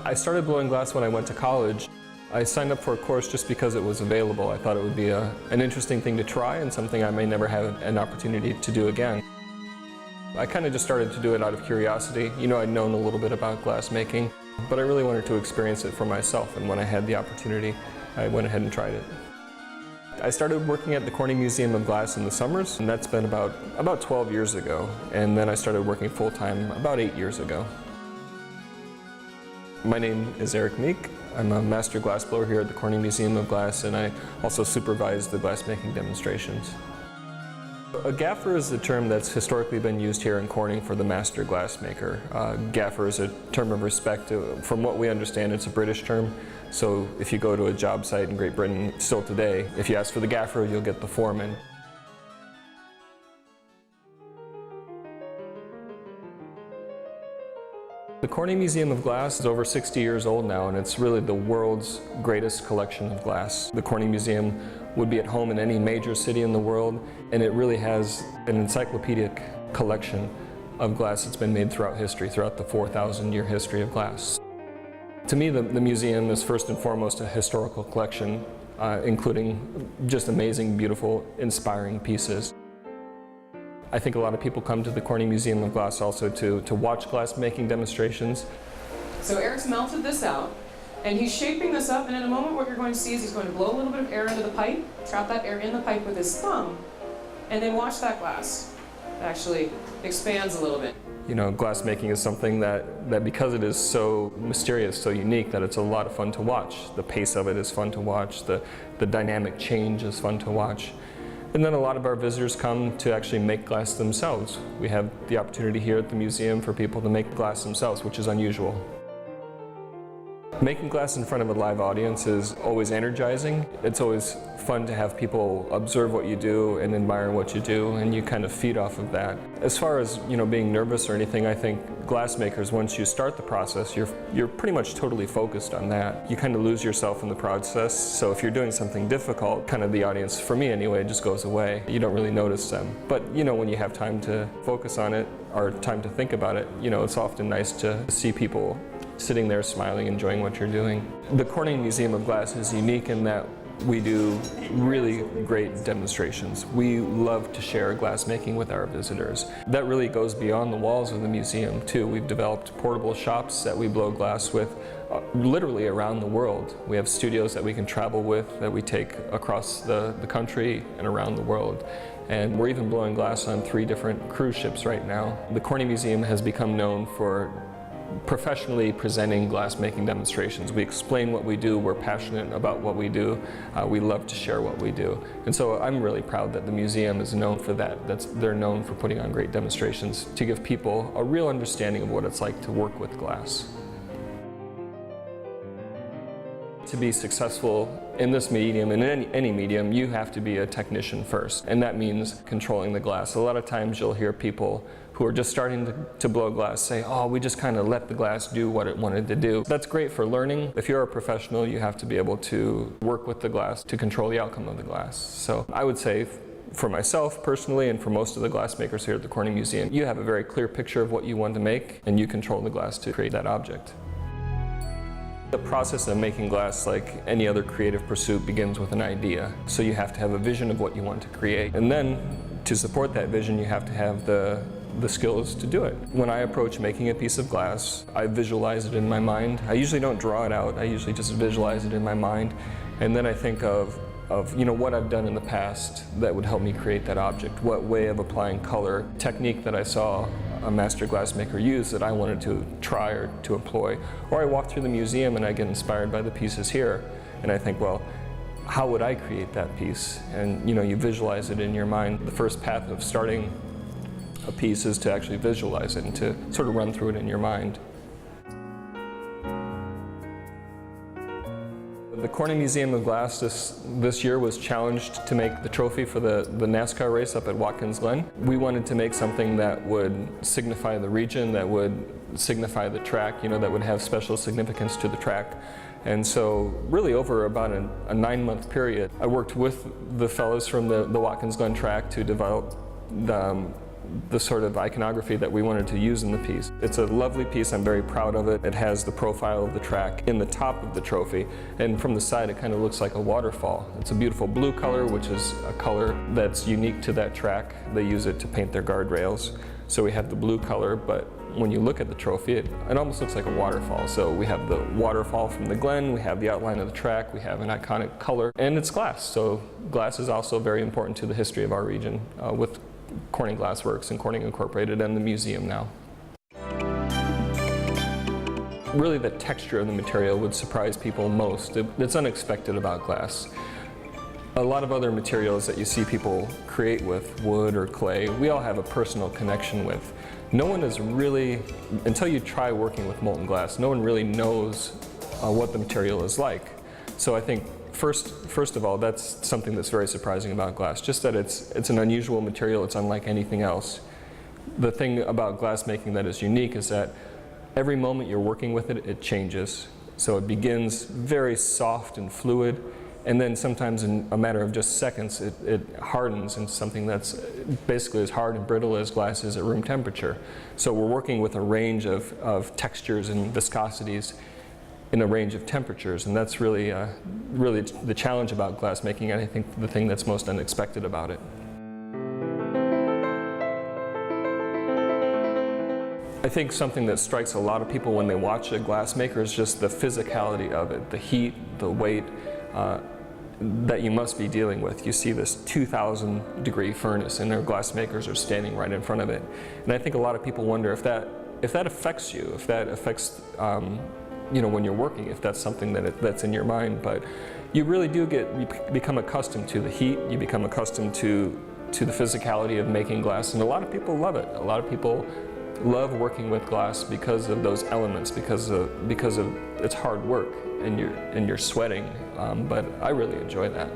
I started blowing glass when I went to college. I signed up for a course just because it was available. I thought it would be an interesting thing to try and something I may never have an opportunity to do again. I kind of just started to do it out of curiosity. You know, I'd known a little bit about glass making, but I really wanted to experience it for myself, and when I had the opportunity, I went ahead and tried it. I started working at the Corning Museum of Glass in the summers, and that's been about 12 years ago, and then I started working full-time about 8 years ago. My name is Meek. I'm a Master Glassblower here at the Corning Museum of Glass, and I also supervise the glass-making demonstrations. A gaffer is a term that's historically been used here in Corning for the master glassmaker. Gaffer is a term of respect. From what we understand, it's a British term. So if you go to a job site in Great Britain still today, if you ask for the gaffer, you'll get the foreman. The Corning Museum of Glass is over 60 years old now, and it's really the world's greatest collection of glass. The Corning Museum would be at home in any major city in the world, and it really has an encyclopedic collection of glass that's been made throughout history, throughout the 4,000-year history of glass. To me, the museum is first and foremost a historical collection, including just amazing, beautiful, inspiring pieces. I think a lot of people come to the Corning Museum of Glass also to watch glass making demonstrations. So Eric's melted this out, and he's shaping this up, and in a moment what you're going to see is he's going to blow a little bit of air into the pipe, trap that air in the pipe with his thumb, and then watch that glass. It actually expands a little bit. You know, glass making is something that because it is so mysterious, so unique, that it's a lot of fun to watch. The pace of it is fun to watch, the dynamic change is fun to watch. And then a lot of our visitors come to actually make glass themselves. We have the opportunity here at the museum for people to make glass themselves, which is unusual. Making glass in front of a live audience is always energizing. It's always fun to have people observe what you do and admire what you do, and you kind of feed off of that. As far as, you know, being nervous or anything, I think glassmakers, once you start the process, you're pretty much totally focused on that. You kind of lose yourself in the process, so if you're doing something difficult, kind of the audience, for me anyway, just goes away. You don't really notice them. But, you know, when you have time to focus on it, or time to think about it, you know, it's often nice to see people sitting there smiling, enjoying what you're doing. The Corning Museum of Glass is unique in that we do really great demonstrations. We love to share glass making with our visitors. That really goes beyond the walls of the museum too. We've developed portable shops that we blow glass with literally around the world. We have studios that we can travel with, that we take across the country and around the world. And we're even blowing glass on 3 different cruise ships right now. The Corning Museum has become known for professionally presenting glass-making demonstrations. We explain what we do, we're passionate about what we do, we love to share what we do. And so I'm really proud that the museum is known for that. They're known for putting on great demonstrations to give people a real understanding of what it's like to work with glass. To be successful in this medium, in any medium, you have to be a technician first, and that means controlling the glass. A lot of times you'll hear people who are just starting to blow glass say, oh, we just kind of let the glass do what it wanted to do. That's great for learning. If you're a professional, you have to be able to work with the glass to control the outcome of the glass. So I would say, for myself personally and for most of the glassmakers here at the Corning Museum, you have a very clear picture of what you want to make, and you control the glass to create that object. The process of making glass, like any other creative pursuit, begins with an idea. So you have to have a vision of what you want to create. And then, to support that vision, you have to have the skills to do it. When I approach making a piece of glass, I visualize it in my mind. I usually don't draw it out, I usually just visualize it in my mind. And then I think of you know, what I've done in the past that would help me create that object. What way of applying color, technique that I saw a master glassmaker use that I wanted to try or to employ. Or I walk through the museum and I get inspired by the pieces here, and I think, well, how would I create that piece? And you know, you visualize it in your mind. The first path of starting a piece is to actually visualize it and to sort of run through it in your mind. The Corning Museum of Glass this year was challenged to make the trophy for the NASCAR race up at Watkins Glen. We wanted to make something that would signify the region, that would signify the track, you know, that would have special significance to the track. And so really over about a 9-month period, I worked with the fellows from the Watkins Glen track to develop the sort of iconography that we wanted to use in the piece. It's a lovely piece, I'm very proud of it. It has the profile of the track in the top of the trophy, and from the side it kind of looks like a waterfall. It's a beautiful blue color, which is a color that's unique to that track. They use it to paint their guardrails. So we have the blue color, but when you look at the trophy, it almost looks like a waterfall. So we have the waterfall from the glen, we have the outline of the track, we have an iconic color, and it's glass. So glass is also very important to the history of our region with Corning Glass Works and Corning Incorporated and the museum now. Really, the texture of the material would surprise people most. It's unexpected about glass. A lot of other materials that you see people create with wood or clay, we all have a personal connection with. No one is really, until you try working with molten glass, no one really knows what the material is like. So I think first of all, that's something that's very surprising about glass, just that it's an unusual material, it's unlike anything else. The thing about glass making that is unique is that every moment you're working with it, it changes. So it begins very soft and fluid, and then sometimes in a matter of just seconds, it hardens into something that's basically as hard and brittle as glass is at room temperature. So we're working with a range of textures and viscosities in a range of temperatures, and that's really the challenge about glass making, and I think the thing that's most unexpected about it. I think something that strikes a lot of people when they watch a glass maker is just the physicality of it, the heat, the weight that you must be dealing with. You see this 2,000-degree furnace and their glass makers are standing right in front of it. And I think a lot of people wonder if that affects you, if that affects you know, when you're working, if that's something that's in your mind. But you really do you become accustomed to the heat, you become accustomed to the physicality of making glass, and a lot of people love it. A lot of people love working with glass because of those elements, because of it's hard work and you're sweating, but I really enjoy that.